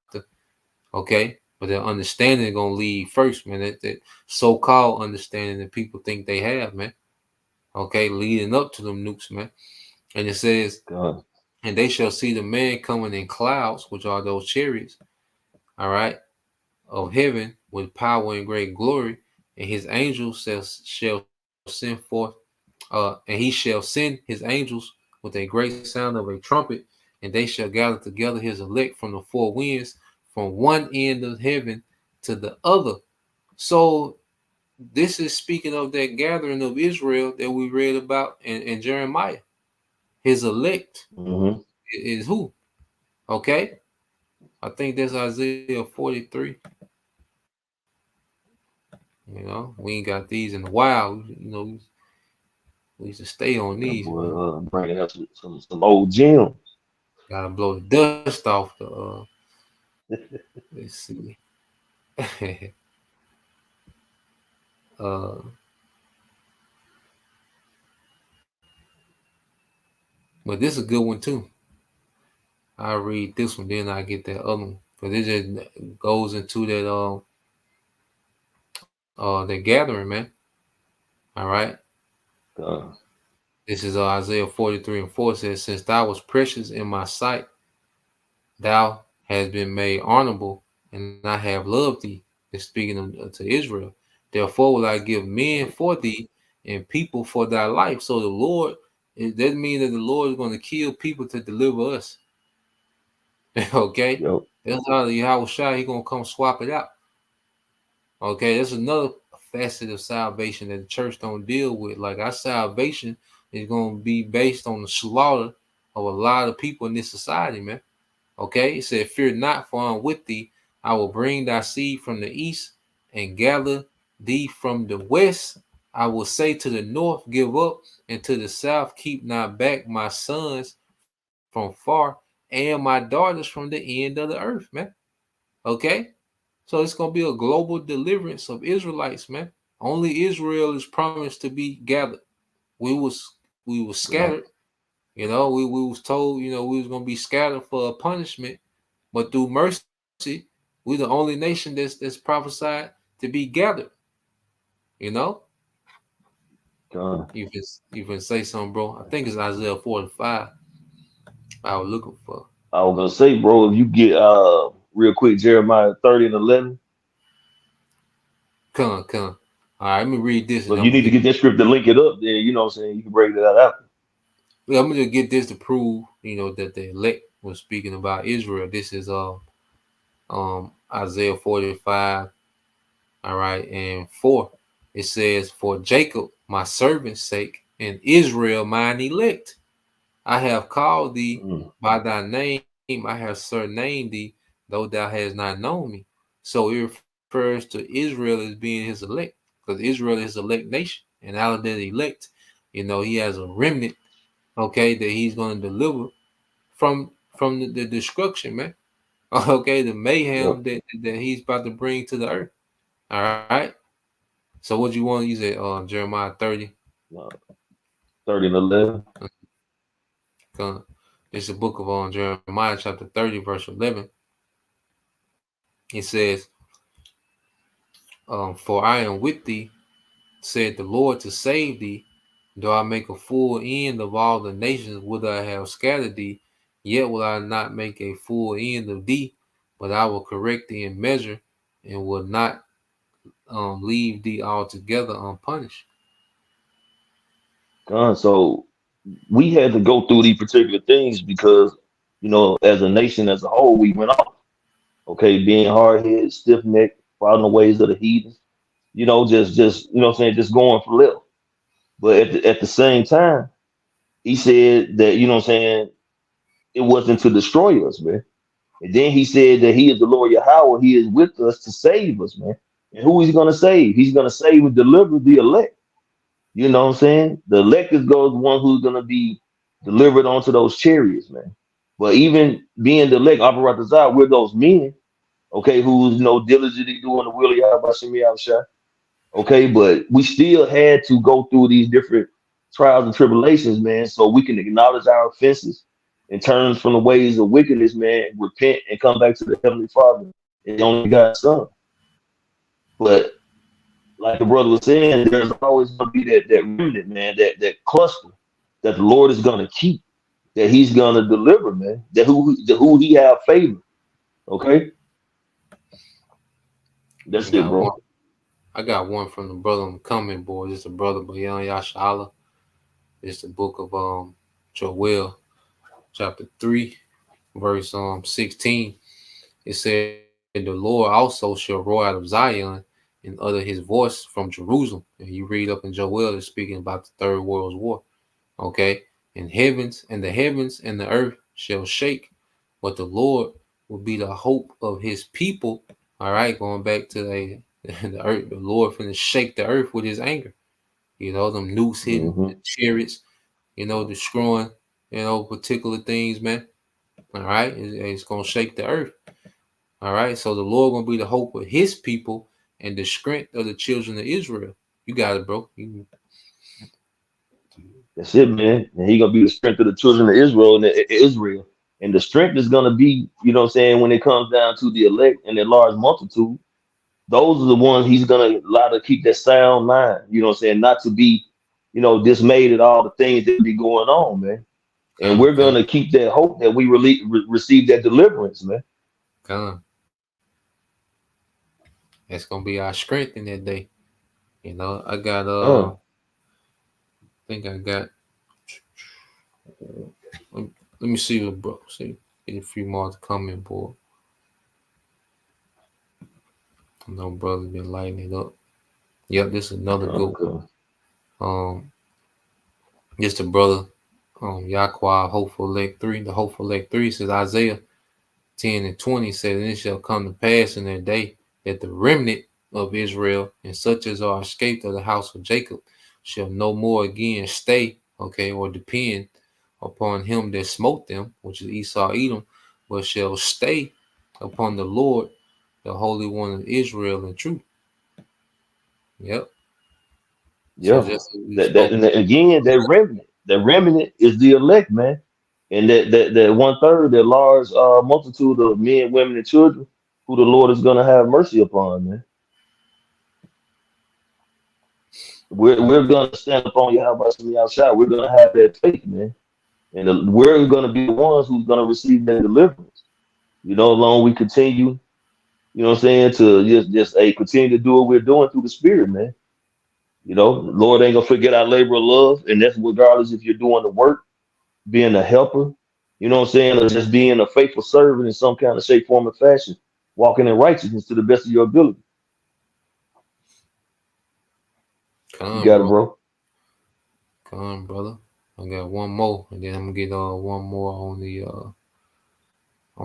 Okay, but their understanding is gonna lead first, man. That so-called understanding that people think they have, man. Okay, leading up to them nukes, man. And it says, God. "And they shall see the man coming in clouds, which are those chariots, all right, of heaven with power and great glory, and his angels shall send forth, and he shall send his angels with a great sound of a trumpet, and they shall gather together his elect from the four winds, from one end of heaven to the other." So this is speaking of that gathering of Israel that we read about in Jeremiah. His elect is who? Okay, I think that's Isaiah 43. We ain't got these in a while. We used to stay on these. Boy, bringing up some old gems. Gotta blow the dust off the. Let's see. But this is a good one too. I read this one, then I get that other one, because it just goes into that the gathering, man. All right. This is Isaiah 43:4 says, "Since thou was precious in my sight, thou hast been made honorable, and I have loved thee." It's speaking to Israel. "Therefore will I give men for thee, and people for thy life." So the Lord, it doesn't mean that the Lord is going to kill people to deliver us. Okay, Yep. that's how the Yahweh Shai, he gonna come swap it out. Okay, that's another facet of salvation that the church don't deal with. Like, our salvation is gonna be based on the slaughter of a lot of people in this society, man. Okay, it said, "Fear not, for I am with thee. I will bring thy seed from the east and gather thee from the west. I will say to the north, give up, and to the south, keep not back my sons from far, and my daughters from the end of the earth," man. Okay, so it's gonna be a global deliverance of Israelites, man. Only Israel is promised to be gathered. We was scattered. We was told, we was gonna be scattered for a punishment, but through mercy, we're the only nation that's prophesied to be gathered. God. You can say something, bro. I think it's Isaiah 45. I was looking for. I was gonna say, bro, if you get real quick, Jeremiah 30:11. Come. All right, let me read this. So if you need to get that script to link it up, then you know what I'm saying, you can break it out after. I'm gonna just get this to prove, that the elect was speaking about Israel. This is Isaiah 45. All right, and 4. It says, "For Jacob, my servant's sake, and Israel, mine elect, I have called thee by thy name. I have surnamed thee, though thou hast not known me." So it refers to Israel as being his elect, because Israel is elect nation, and out of that elect, he has a remnant, okay, that he's going to deliver from the destruction, man. Okay, the mayhem that he's about to bring to the earth. All right. So what you want to use it? Jeremiah 30. 30:11. It's the book of Jeremiah chapter 30, verse 11. It says, "For I am with thee, said the Lord, to save thee. Though I make a full end of all the nations whither I have scattered thee, yet will I not make a full end of thee, but I will correct thee in measure, and will not leave thee altogether unpunished." God, so we had to go through these particular things because as a nation as a whole, we went off. Okay, being hard headed, stiff necked, following the ways of the heathens. Just just going for left. But at the same time, he said that it wasn't to destroy us, man. And then he said that he is the Lord Yahweh. He is with us to save us, man. And who he's gonna save? He's gonna save and deliver the elect. You know what I'm saying? The elect is the one who's gonna be delivered onto those chariots, man. But even being the elect, operators out, we're those men, okay, who's diligently doing the will of Yahweh Shemi Yahushua. Okay, but we still had to go through these different trials and tribulations, man, so we can acknowledge our offenses and turn from the ways of wickedness, man, repent and come back to the Heavenly Father and the only God's Son. But like the brother was saying, there's always gonna be that remnant, man, that cluster that the Lord is gonna keep, that He's gonna deliver, man, that who He have favor. Okay, that's it, bro. I got one from the brother on the comment board. It's the brother Bayan Yashala. It's the book of Joel, chapter 3, verse 16. It said, the Lord also shall roar out of Zion and utter his voice from Jerusalem. And you read up in Joel, it's speaking about the Third World War. Okay. And the heavens and the earth shall shake, but the Lord will be the hope of his people. All right, going back to the earth, the Lord finna shake the earth with his anger. Them nukes hitting the chariots, destroying, particular things, man. All right, it's gonna shake the earth. All right, so the Lord gonna be the hope of his people and the strength of the children of Israel. You got it, bro. That's it, man. And He gonna be the strength of the children of Israel and the strength is gonna be, when it comes down to the elect and the large multitude. Those are the ones He's gonna allow to keep that sound mind, not to be, dismayed at all the things that be going on, man. And we're gonna keep that hope that we receive that deliverance, man. That's gonna be our strength in that day. I got I think I got. Let me see what bro. See, get a few more to comment board. I know brother been lighting it up. Yep, this is another good one. Just the brother Yaqua Hopeful Elect 3. The Hopeful Elect 3 says Isaiah 10 and 20 says, and it shall come to pass in that day that the remnant of Israel and such as are escaped of the house of Jacob shall no more again stay, or depend upon him that smote them, which is Esau Edom, but shall stay upon the Lord, the Holy One of Israel in truth. Yep. Yeah. And again, that remnant is the elect, man. And that 1/3, that large multitude of men, women, and children who the Lord is gonna have mercy upon, man. We're gonna stand upon Yahweh Shai. We're gonna have that faith, man. And we're gonna be the ones who's gonna receive that deliverance. Long we continue, to just continue to do what we're doing through the Spirit, man. The Lord ain't gonna forget our labor of love, and that's regardless if you're doing the work, being a helper, or just being a faithful servant in some kind of shape, form, or fashion, walking in righteousness to the best of your ability. You got it, bro. Come on, brother. I got one more, and then I'm gonna get one more on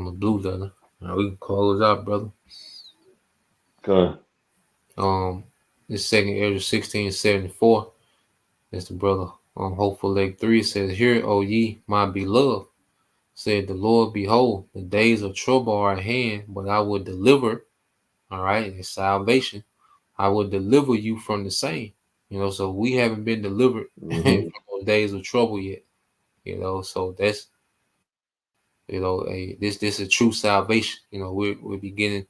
the blue letter. Now we can close out, brother. Okay. This second Ezra 16:74. That's the brother Hopeful Lake 3 says, "Hear, O ye, my beloved, said the Lord, behold, the days of trouble are at hand, but I will deliver." All right, it's salvation. I will deliver you from the same. So we haven't been delivered from those days of trouble yet. So that's this is true salvation. We're beginning.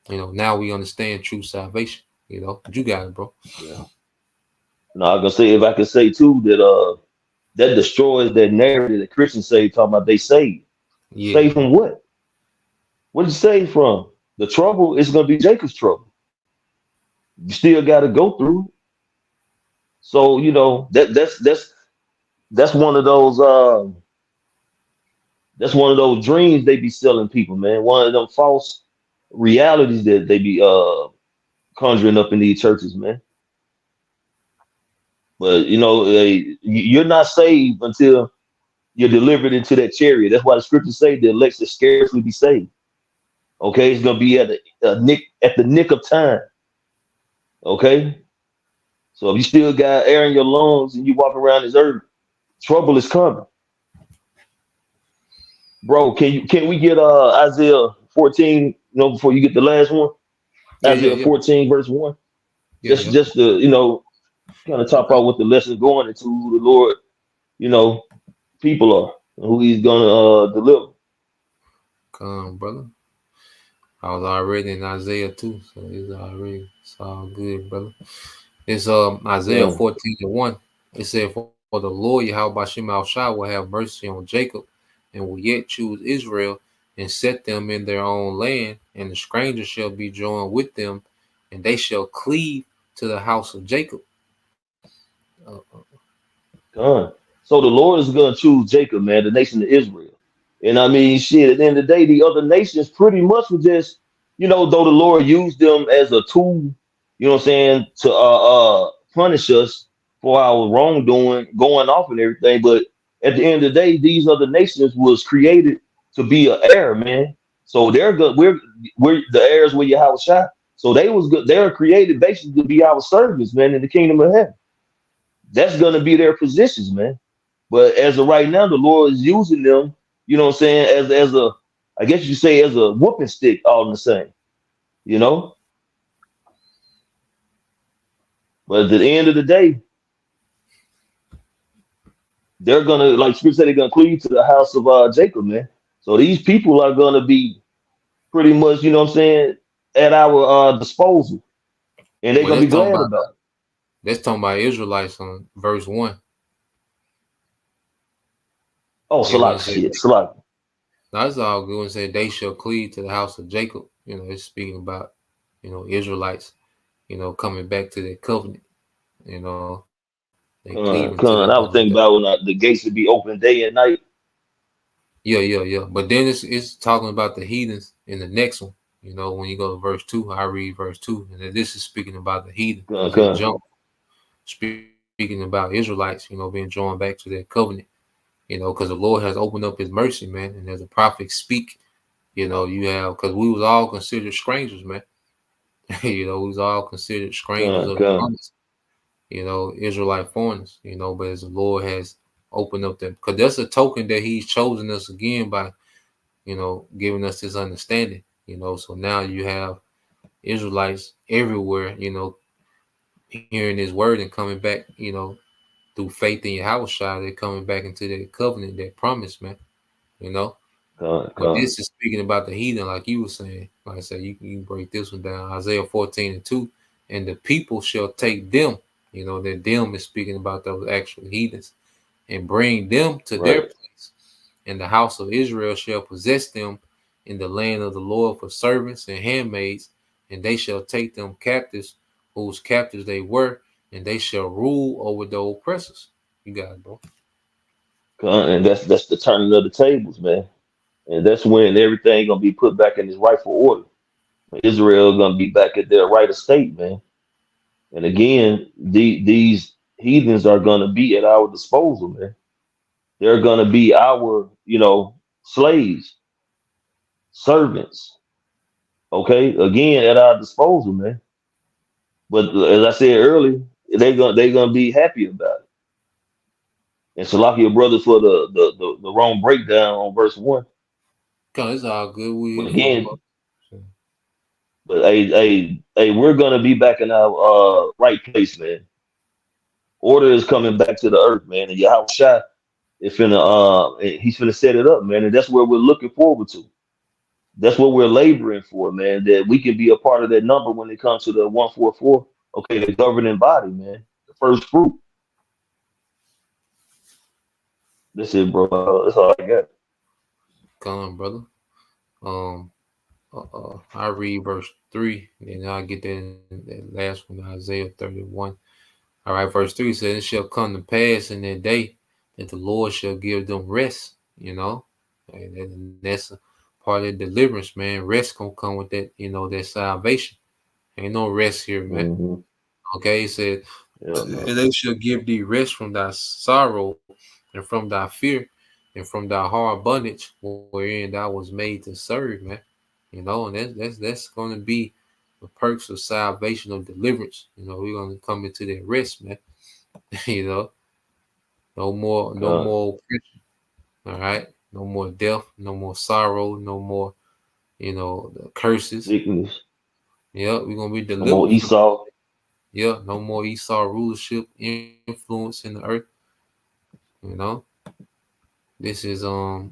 Now we understand true salvation. But you got it, bro. Yeah. No, I'm gonna say, if I could say too, that destroys that narrative that Christians say, talking about they saved. Yeah. Saved from what? What did you save from? The trouble is gonna be Jacob's trouble. You still gotta go through. So that's one of those That's one of those dreams they be selling people, man. One of them false realities that they be conjuring up in these churches, man. But you're not saved until you're delivered into that chariot. That's why the scriptures say the elect should scarcely be saved. Okay, it's gonna be at the nick of time. Okay, so if you still got air in your lungs and you walk around this earth, trouble is coming, bro. Can we get Isaiah 14? Before you get the last one, Isaiah 14 verse 1. Just to kind of talk about what the lesson going into, who the Lord, people are, and who He's gonna deliver. Come, brother. I was already in Isaiah too, so it's all good, brother. It's Isaiah 14:1. It said, "For the Lord Yahweh Bashim Al Shah will have mercy on Jacob, and will yet choose Israel, and set them in their own land, and the stranger shall be joined with them, and they shall cleave to the house of Jacob." So the Lord is gonna choose Jacob, man, the nation of Israel. And I mean, shit, at the end of the day, the other nations pretty much were just, though the Lord used them as a tool, to punish us for our wrongdoing, going off and everything. But at the end of the day, these other nations was created to be an heir, man. So they're good. We're the heirs with Yahweh Shai. So they was good. They were created basically to be our servants, man, in the kingdom of heaven. That's gonna be their positions, man. But as of right now, the Lord is using them, as a, I guess you say, as a whooping stick, all the same, But at the end of the day, they're gonna, like Scripture said, they're gonna cleave to the house of Jacob, man. So these people are gonna be pretty much, at our disposal, and they're gonna be glad about it. That's talking about Israelites on verse 1. Oh, Salak. That's all good and said they shall cleave to the house of Jacob. It's speaking about, Israelites, coming back to their covenant. They cleaving to I was thinking about when the gates would be open day and night. Yeah. But then it's talking about the heathens in the next one. When you go to verse 2, I read verse 2, and then this is speaking about the heathen. Speaking about Israelites, being drawn back to their covenant. Because the Lord has opened up His mercy, man. And as a prophet speak, you have, because we was all considered strangers, man. We was all considered strangers of the promise. Israelite foreigners. But as the Lord has opened up them, because that's a token that He's chosen us again by, giving us this understanding. So now you have Israelites everywhere, hearing His word and coming back, through faith in Yahweh Shai, they're coming back into their covenant, their promise, man. But this is speaking about the heathen, like you were saying. Like I said, you can break this one down. Isaiah 14:2, and the people shall take them. That them is speaking about those actual heathens, and bring them to their place. And the house of Israel shall possess them in the land of the Lord for servants and handmaids, and they shall take them captives, whose captives they were, and they shall rule over the oppressors. You got it, bro. And that's the turning of the tables, man. And that's when everything gonna be put back in its rightful order. Israel gonna be back at their right estate, man. And again, these heathens are gonna be at our disposal, man. They're gonna be our, slaves, servants. Okay, again at our disposal, man. But as I said earlier, they're gonna be happy about it. And Salakia brothers for the wrong breakdown on verse 1. Cause it's all good. But again, we're gonna be back in our right place, man. Order is coming back to the earth, man. And Yahweh Shai is he's finna set it up, man. And that's what we're looking forward to. That's what we're laboring for, man. That we can be a part of that number when it comes to the 144. Okay, the governing body, man. The first fruit. That's it, bro. That's all I got. Come on, brother. I read verse 3, and then I'll get that last one, Isaiah 31. All right, verse 3 says, "It shall come to pass in that day that the Lord shall give them rest." And that's a part of the deliverance, man. Rest gonna come with that, that salvation. Ain't no rest here, man. Mm-hmm. Okay, he said, Yeah, man. and they shall give thee rest from thy sorrow and from thy fear and from thy hard bondage wherein thou was made to serve, man. And that's gonna be the perks of salvation or deliverance. We're gonna come into that rest, man. No more oppression. All right. No more death, no more sorrow, no more, the curses. Sickness. Yeah, we're gonna be No more delivered from. Esau. Yeah, no more Esau rulership, influence in the earth. You know, this is the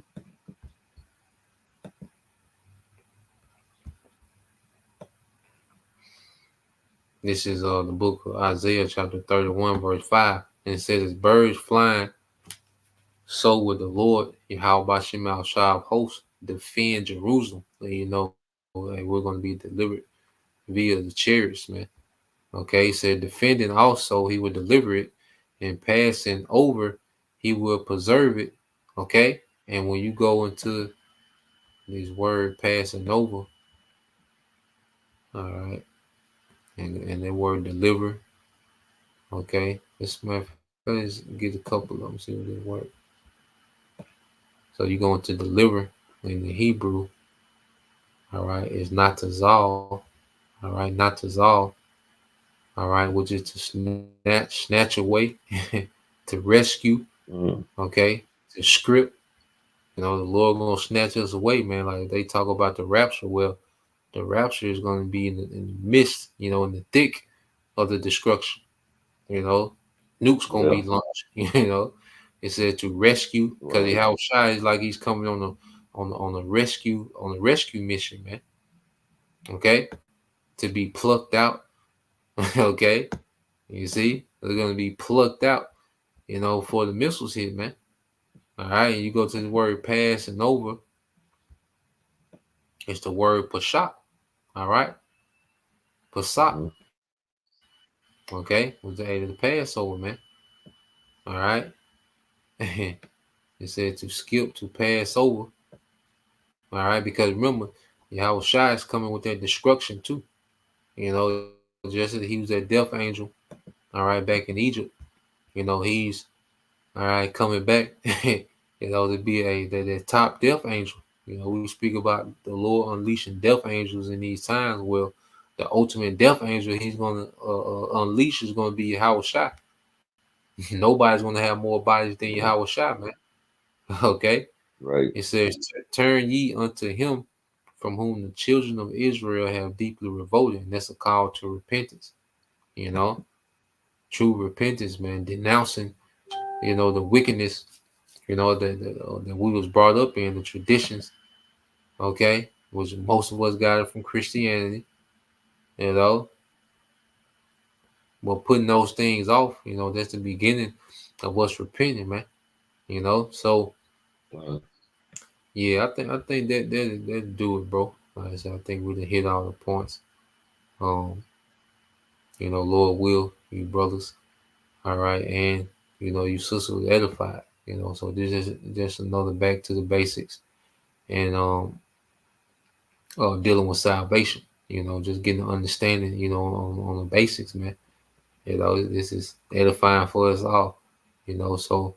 book of Isaiah chapter 31 verse 5, and it says, "As birds flying, so will the Lord Yahweh Shemal Shah of hosts defend Jerusalem." So, like, we're going to be delivered via the chariots, man. Okay, he said, defending also he will deliver it, and passing over he will preserve it. Okay, and when you go into this word passing over, all right, and that word deliver, okay, let's get a couple of them, see what they work. So you're going to deliver in the Hebrew, all right, is not to zal, all right, not to zal, all right, which is to snatch away, to rescue, okay, to script. The Lord gonna snatch us away, man. Like they talk about the rapture. Well, the rapture is gonna be in the midst, in the thick of the destruction. Nukes gonna be launched. It said to rescue, because Right. how shy is like he's coming on a rescue mission, man. Okay, to be plucked out. Okay, you see, they're gonna be plucked out. For the missiles hit, man. All right, you go to the word pass and over. It's the word pashat. All right, pasat. Mm-hmm. Okay, was the aid of the Passover, man. All right, it said to skip, to pass over. All right, because remember, Yahweh Shai is coming with that destruction too. Just as he was that death angel, all right, back in Egypt. He's all right coming back. To be that top death angel. We speak about the Lord unleashing death angels in these times. Well, the ultimate death angel he's going to unleash is going to be Yahweh Shai. Nobody's going to have more bodies than Yahweh Shai, man. Okay. Right. It says, "Turn ye unto him from whom the children of Israel have deeply revolted." And that's a call to repentance. True repentance, man. Denouncing, the wickedness, that we was brought up in, the traditions, okay, which most of us got it from Christianity, but putting those things off, that's the beginning of us repenting, man. So yeah, I think that do it, bro. Like I said, I think we done hit all the points. Lord will, you brothers, all right, and you sisters was edified. So this is just another back to the basics, and dealing with salvation. Just getting an understanding, on the basics, man. This is edifying for us all. So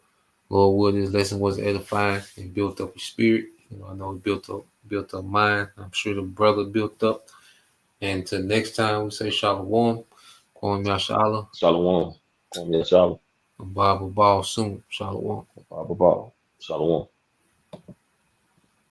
Lord will, this lesson was edifying and built up your spirit. I know it built up mine. I'm sure the brother built up. And till next time, we say Shalom. Kwame Yashala. Shalom. Kwame Yashala. Bible Ball soon. Shalom. Bible Ball. Shalom.